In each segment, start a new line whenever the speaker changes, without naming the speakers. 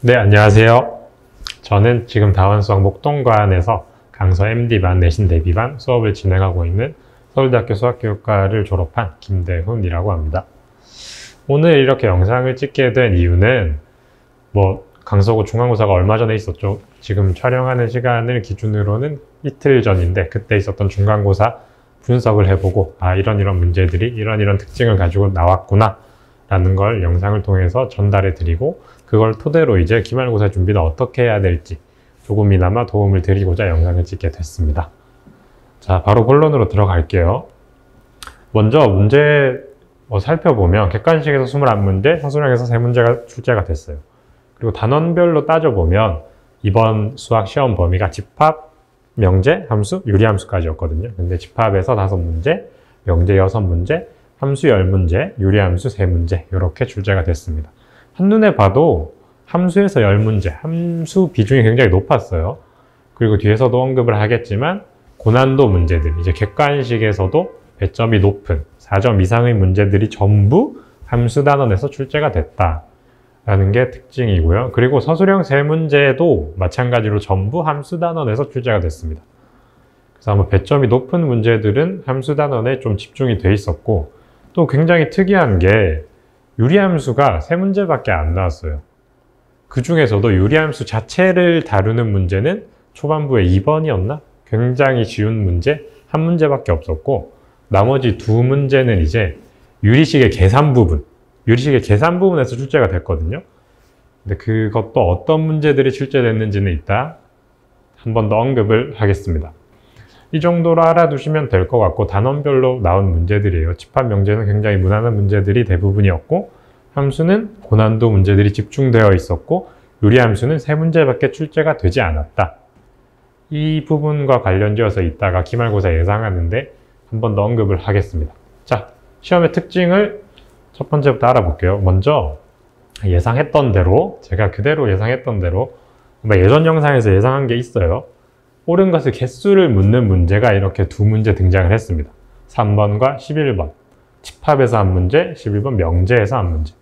네, 안녕하세요. 저는 지금 다원수학 목동관에서 강서 MD반 내신 대비반 수업을 진행하고 있는 서울대학교 수학교육과를 졸업한 김대훈이라고 합니다. 오늘 이렇게 영상을 찍게 된 이유는 강서구 중간고사가 얼마 전에 있었죠. 지금 촬영하는 시간을 기준으로는 이틀 전인데 그때 있었던 중간고사 분석을 해보고 이런 문제들이 이런 특징을 가지고 나왔구나 라는 걸 영상을 통해서 전달해 드리고, 그걸 토대로 이제 기말고사 준비는 어떻게 해야 될지 조금이나마 도움을 드리고자 영상을 찍게 됐습니다. 자, 바로 본론으로 들어갈게요. 먼저 문제 살펴보면 객관식에서 21문제, 서술형에서 3문제가 출제가 됐어요. 그리고 단원별로 따져보면 이번 수학 시험 범위가 집합, 명제, 함수, 유리함수까지였거든요. 근데 집합에서 5문제, 명제 6문제, 함수 10문제, 유리함수 3문제 이렇게 출제가 됐습니다. 한눈에 봐도 함수에서 10문제, 함수 비중이 굉장히 높았어요. 그리고 뒤에서도 언급을 하겠지만 고난도 문제들, 이제 객관식에서도 배점이 높은 4점 이상의 문제들이 전부 함수 단원에서 출제가 됐다라는 게 특징이고요. 그리고 서술형 3문제도 마찬가지로 전부 함수 단원에서 출제가 됐습니다. 그래서 아마 배점이 높은 문제들은 함수 단원에 좀 집중이 돼 있었고, 또 굉장히 특이한 게 유리함수가 3문제밖에 안 나왔어요. 그 중에서도 유리함수 자체를 다루는 문제는 초반부에 2번이었나? 굉장히 쉬운 문제 1문제밖에 없었고, 나머지 2문제는 이제 유리식의 계산 부분에서 출제가 됐거든요. 근데 그것도 어떤 문제들이 출제됐는지는 이따 한 번 더 언급을 하겠습니다. 이 정도로 알아두시면 될 것 같고, 단원별로 나온 문제들이에요. 집합 명제는 굉장히 무난한 문제들이 대부분이었고, 함수는 고난도 문제들이 집중되어 있었고, 유리함수는 3문제밖에 출제가 되지 않았다. 이 부분과 관련지어서 이따가 기말고사 예상하는데 한 번 더 언급을 하겠습니다. 자, 시험의 특징을 첫 번째부터 알아볼게요. 먼저 예상했던 대로, 제가 그대로 예상했던 대로 예전 영상에서 예상한 게 있어요. 옳은 것의 개수를 묻는 문제가 이렇게 2문제 등장을 했습니다. 3번과 11번. 집합에서 한 문제, 11번 명제에서 한 문제.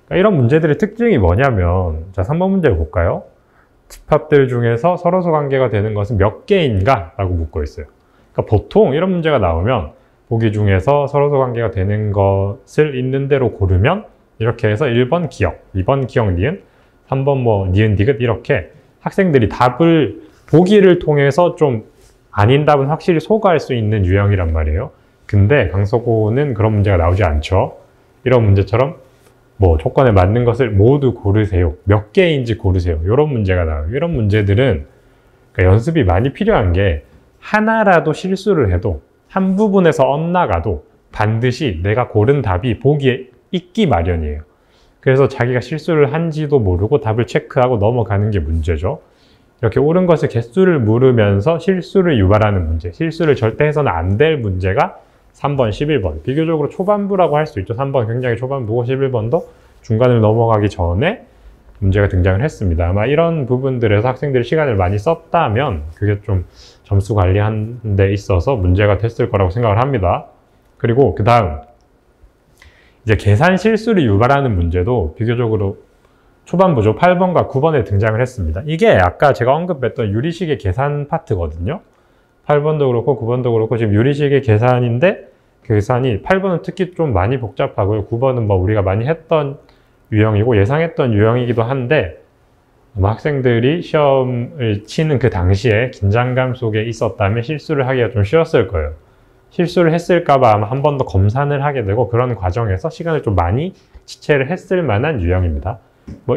그러니까 이런 문제들의 특징이 뭐냐면, 자, 3번 문제를 볼까요? 집합들 중에서 서로서 관계가 되는 것은 몇 개인가? 라고 묻고 있어요. 그러니까 보통 이런 문제가 나오면 보기 중에서 서로서 관계가 되는 것을 있는 대로 고르면 이렇게 해서 1번 기억, 2번 기억 니은, 3번 니은 디귿 이렇게 학생들이 답을 보기를 통해서 좀 아닌 답은 확실히 소거할 수 있는 유형이란 말이에요. 근데 강서구는 그런 문제가 나오지 않죠. 이런 문제처럼 조건에 맞는 것을 모두 고르세요. 몇 개인지 고르세요. 이런 문제가 나와요. 이런 문제들은 그러니까 연습이 많이 필요한 게, 하나라도 실수를 해도 한 부분에서 엇나가도 반드시 내가 고른 답이 보기에 있기 마련이에요. 그래서 자기가 실수를 한지도 모르고 답을 체크하고 넘어가는 게 문제죠. 이렇게 옳은 것의 개수를 물으면서 실수를 유발하는 문제, 실수를 절대 해서는 안 될 문제가 3번, 11번. 비교적으로 초반부라고 할 수 있죠. 3번 굉장히 초반부고 11번도 중간을 넘어가기 전에 문제가 등장을 했습니다. 아마 이런 부분들에서 학생들이 시간을 많이 썼다면 그게 좀 점수 관리하는 데 있어서 문제가 됐을 거라고 생각을 합니다. 그리고 그 다음, 이제 계산 실수를 유발하는 문제도 비교적으로 초반부죠. 8번과 9번에 등장을 했습니다. 이게 아까 제가 언급했던 유리식의 계산 파트거든요. 8번도 그렇고 9번도 그렇고 지금 유리식의 계산인데, 계산이 8번은 특히 좀 많이 복잡하고요. 9번은 우리가 많이 했던 유형이고 예상했던 유형이기도 한데, 아마 학생들이 시험을 치는 그 당시에 긴장감 속에 있었다면 실수를 하기가 좀 쉬웠을 거예요. 실수를 했을까봐 아마 한 번 더 검산을 하게 되고, 그런 과정에서 시간을 좀 많이 지체를 했을 만한 유형입니다.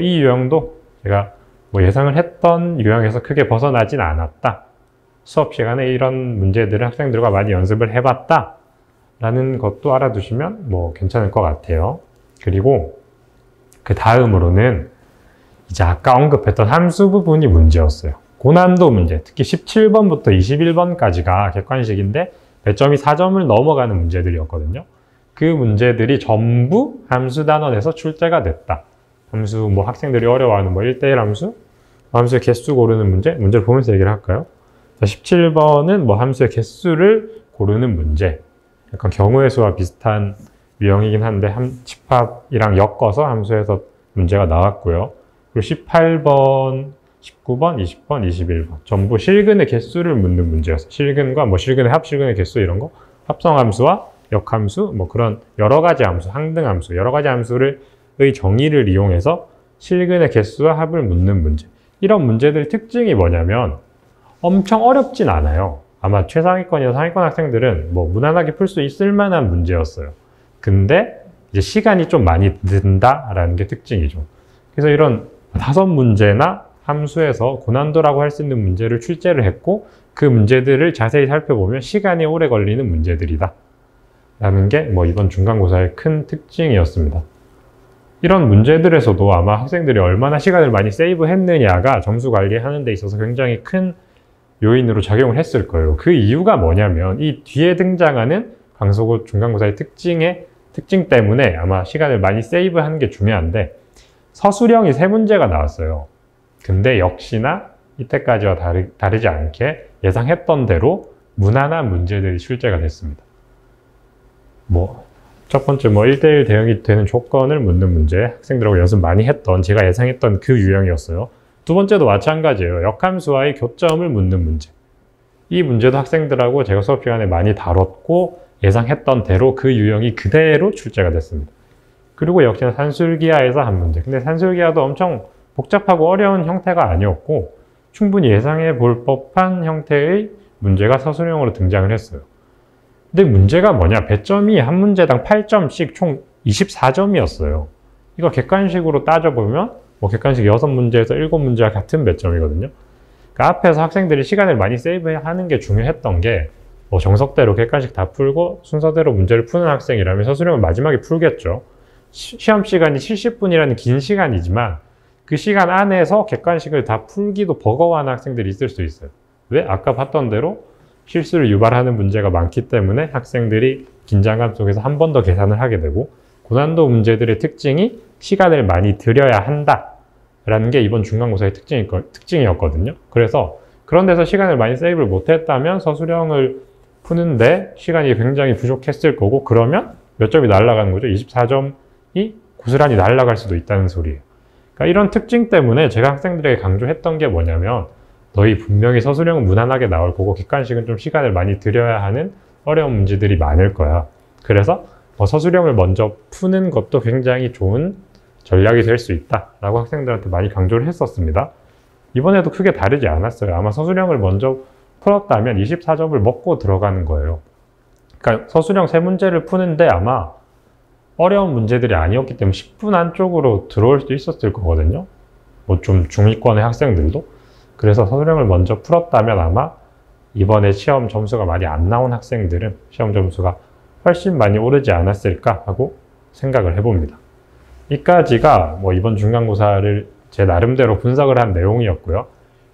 이 유형도 제가 예상을 했던 유형에서 크게 벗어나진 않았다. 수업 시간에 이런 문제들을 학생들과 많이 연습을 해봤다 라는 것도 알아두시면 괜찮을 것 같아요. 그리고 그 다음으로는 이제 아까 언급했던 함수 부분이 문제였어요. 고난도 문제, 특히 17번부터 21번까지가 객관식인데 배점이 4점을 넘어가는 문제들이었거든요. 그 문제들이 전부 함수 단원에서 출제가 됐다. 함수 학생들이 어려워하는 1대1 함수, 함수의 개수 고르는 문제를 보면서 얘기를 할까요? 17번은 함수의 개수를 고르는 문제, 약간 경우의 수와 비슷한 유형이긴 한데 집합이랑 엮어서 함수에서 문제가 나왔고요. 그리고 18번, 19번, 20번, 21번 전부 실근의 개수를 묻는 문제였어요. 실근과 뭐 실근의 합, 실근의 개수 이런 거, 합성함수와 역함수, 뭐 그런 여러 가지 함수, 항등함수, 여러 가지 함수의 정의를 이용해서 실근의 개수와 합을 묻는 문제. 이런 문제들 특징이 뭐냐면 엄청 어렵진 않아요. 아마 최상위권이나 상위권 학생들은 뭐 무난하게 풀 수 있을 만한 문제였어요. 근데 이제 시간이 좀 많이 든다라는 게 특징이죠. 그래서 이런 5문제나 함수에서 고난도라고 할 수 있는 문제를 출제를 했고 그 문제들을 자세히 살펴보면 시간이 오래 걸리는 문제들이다 라는 게 뭐 이번 중간고사의 큰 특징이었습니다. 이런 문제들에서도 아마 학생들이 얼마나 시간을 많이 세이브했느냐가 점수 관리하는 데 있어서 굉장히 큰 요인으로 작용을 했을 거예요. 그 이유가 뭐냐면 이 뒤에 등장하는 강서구 중간고사의 특징 때문에 아마 시간을 많이 세이브하는 게 중요한데 서술형이 3문제가 나왔어요. 근데 역시나 이때까지와 다르지 않게 예상했던 대로 무난한 문제들이 출제가 됐습니다. 첫 번째 1대1 대응이 되는 조건을 묻는 문제, 학생들하고 연습 많이 했던, 제가 예상했던 그 유형이었어요. 두 번째도 마찬가지예요. 역함수와의 교점을 묻는 문제. 이 문제도 학생들하고 제가 수업 시간에 많이 다뤘고 예상했던 대로 그 유형이 그대로 출제가 됐습니다. 그리고 역시나 산술기하에서 한 문제. 근데 산술기하도 엄청 복잡하고 어려운 형태가 아니었고 충분히 예상해 볼 법한 형태의 문제가 서술형으로 등장을 했어요. 근데 문제가 뭐냐? 배점이 한 문제당 8점씩 총 24점이었어요. 이거 객관식으로 따져보면 객관식 6문제에서 7문제와 같은 배점이거든요. 그러니까 앞에서 학생들이 시간을 많이 세이브하는 게 중요했던 게 정석대로 객관식 다 풀고 순서대로 문제를 푸는 학생이라면 서술형을 마지막에 풀겠죠. 시험 시간이 70분이라는 긴 시간이지만 그 시간 안에서 객관식을 다 풀기도 버거워하는 학생들이 있을 수 있어요. 왜? 아까 봤던 대로 실수를 유발하는 문제가 많기 때문에 학생들이 긴장감 속에서 한 번 더 계산을 하게 되고 고난도 문제들의 특징이 시간을 많이 들여야 한다라는 게 이번 중간고사의 특징이었거든요. 그래서 그런 데서 시간을 많이 세이브를 못했다면 서술형을 푸는데 시간이 굉장히 부족했을 거고 그러면 몇 점이 날아가는 거죠. 24점이 고스란히 날아갈 수도 있다는 소리예요. 그러니까 이런 특징 때문에 제가 학생들에게 강조했던 게 뭐냐면 너희 분명히 서술형은 무난하게 나올 거고 객관식은 좀 시간을 많이 들여야 하는 어려운 문제들이 많을 거야. 그래서 서술형을 먼저 푸는 것도 굉장히 좋은 전략이 될 수 있다라고 학생들한테 많이 강조를 했었습니다. 이번에도 크게 다르지 않았어요. 아마 서술형을 먼저 풀었다면 24점을 먹고 들어가는 거예요. 그러니까 서술형 3문제를 푸는데 아마 어려운 문제들이 아니었기 때문에 10분 안쪽으로 들어올 수도 있었을 거거든요. 좀 중위권의 학생들도. 그래서 서술형을 먼저 풀었다면 아마 이번에 시험 점수가 많이 안 나온 학생들은 시험 점수가 훨씬 많이 오르지 않았을까 하고 생각을 해봅니다. 이까지가 이번 중간고사를 제 나름대로 분석을 한 내용이었고요.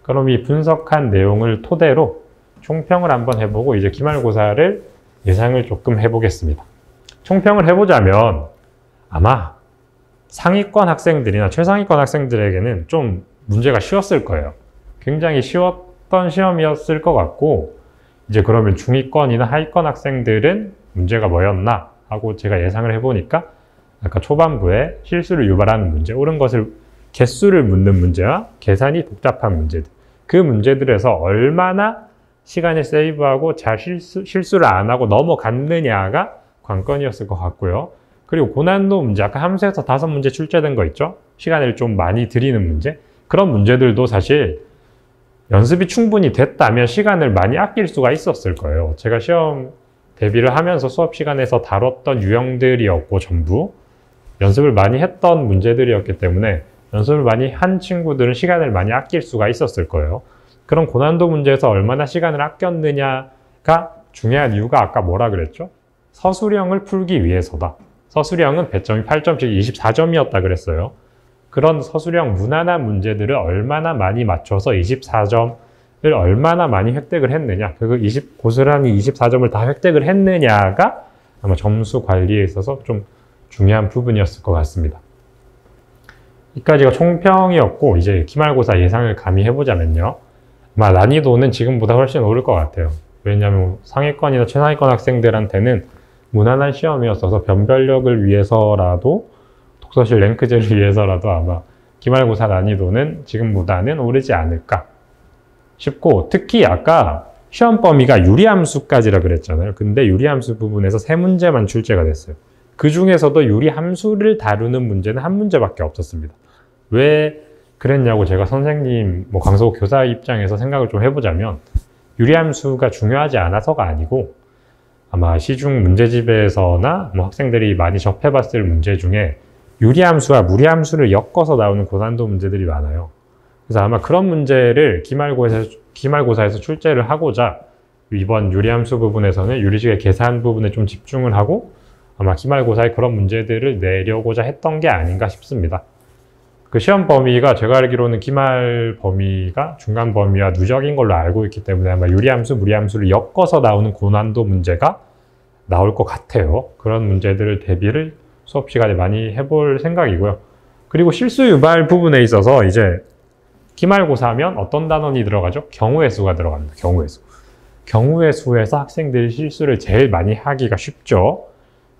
그럼 이 분석한 내용을 토대로 총평을 한번 해보고 이제 기말고사를 예상을 조금 해보겠습니다. 총평을 해보자면 아마 상위권 학생들이나 최상위권 학생들에게는 좀 문제가 쉬웠을 거예요. 굉장히 쉬웠던 시험이었을 것 같고 이제 그러면 중위권이나 하위권 학생들은 문제가 뭐였나 하고 제가 예상을 해보니까 아까 초반부에 실수를 유발하는 문제, 옳은 것을 개수를 묻는 문제와 계산이 복잡한 문제들, 그 문제들에서 얼마나 시간을 세이브하고 잘 실수를 안 하고 넘어갔느냐가 관건이었을 것 같고요. 그리고 고난도 문제, 아까 함수에서 5문제 출제된 거 있죠? 시간을 좀 많이 들이는 문제, 그런 문제들도 사실 연습이 충분히 됐다면 시간을 많이 아낄 수가 있었을 거예요. 제가 시험 대비를 하면서 수업 시간에서 다뤘던 유형들이었고 전부 연습을 많이 했던 문제들이었기 때문에 연습을 많이 한 친구들은 시간을 많이 아낄 수가 있었을 거예요. 그런 고난도 문제에서 얼마나 시간을 아꼈느냐가 중요한 이유가 아까 뭐라 그랬죠? 서술형을 풀기 위해서다. 서술형은 배점이 8점씩 24점이었다 그랬어요. 그런 서술형 무난한 문제들을 얼마나 많이 맞춰서 24점을 얼마나 많이 획득을 했느냐, 고스란히 24점을 다 획득을 했느냐가 아마 점수 관리에 있어서 좀 중요한 부분이었을 것 같습니다. 여기까지가 총평이었고 이제 기말고사 예상을 감히 해보자면요. 아마 난이도는 지금보다 훨씬 오를 것 같아요. 왜냐하면 상위권이나 최상위권 학생들한테는 무난한 시험이었어서 변별력을 위해서라도 독서실 랭크제를 위해서라도 아마 기말고사 난이도는 지금보다는 오르지 않을까 싶고, 특히 아까 시험 범위가 유리함수까지라 그랬잖아요. 근데 유리함수 부분에서 3문제만 출제가 됐어요. 그 중에서도 유리함수를 다루는 문제는 한 문제밖에 없었습니다. 왜 그랬냐고 제가 선생님, 강서구 교사 입장에서 생각을 좀 해보자면, 유리함수가 중요하지 않아서가 아니고, 아마 시중 문제집에서나 학생들이 많이 접해봤을 문제 중에 유리함수와 무리함수를 엮어서 나오는 고난도 문제들이 많아요. 그래서 아마 그런 문제를 기말고사에서 출제를 하고자 이번 유리함수 부분에서는 유리식의 계산 부분에 좀 집중을 하고 아마 기말고사에 그런 문제들을 내려고자 했던 게 아닌가 싶습니다. 그 시험 범위가 제가 알기로는 기말 범위가 중간 범위와 누적인 걸로 알고 있기 때문에 아마 유리함수, 무리함수를 엮어서 나오는 고난도 문제가 나올 것 같아요. 그런 문제들을 대비를 수업 시간에 많이 해볼 생각이고요. 그리고 실수 유발 부분에 있어서 이제 기말고사면 어떤 단원이 들어가죠? 경우의 수가 들어갑니다. 경우의 수. 경우의 수에서 학생들이 실수를 제일 많이 하기가 쉽죠.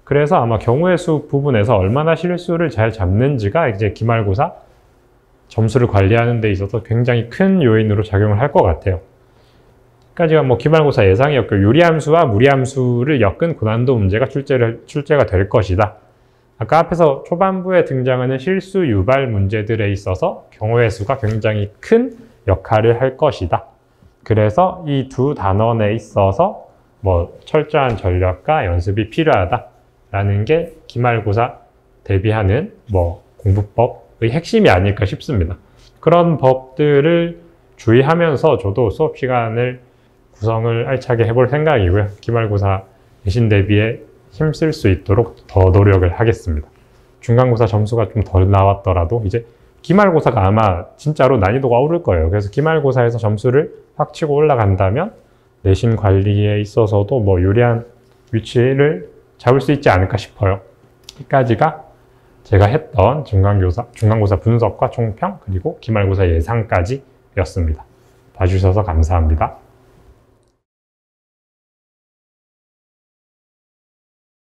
그래서 아마 경우의 수 부분에서 얼마나 실수를 잘 잡는지가 이제 기말고사 점수를 관리하는 데 있어서 굉장히 큰 요인으로 작용을 할 것 같아요. 여기까지가 기말고사 예상이었고, 유리함수와 무리함수를 엮은 고난도 문제가 출제가 될 것이다. 아까 앞에서 초반부에 등장하는 실수 유발 문제들에 있어서 경우의 수가 굉장히 큰 역할을 할 것이다. 그래서 이 두 단원에 있어서 철저한 전략과 연습이 필요하다라는 게 기말고사 대비하는 공부법의 핵심이 아닐까 싶습니다. 그런 법들을 주의하면서 저도 수업 시간을 구성을 알차게 해볼 생각이고요. 기말고사 내신 대비에 힘쓸 수 있도록 더 노력을 하겠습니다. 중간고사 점수가 좀 덜 나왔더라도 이제 기말고사가 아마 진짜로 난이도가 오를 거예요. 그래서 기말고사에서 점수를 확 치고 올라간다면 내신 관리에 있어서도 유리한 위치를 잡을 수 있지 않을까 싶어요. 여기까지가 제가 했던 중간고사 분석과 총평, 그리고 기말고사 예상까지였습니다. 봐주셔서 감사합니다.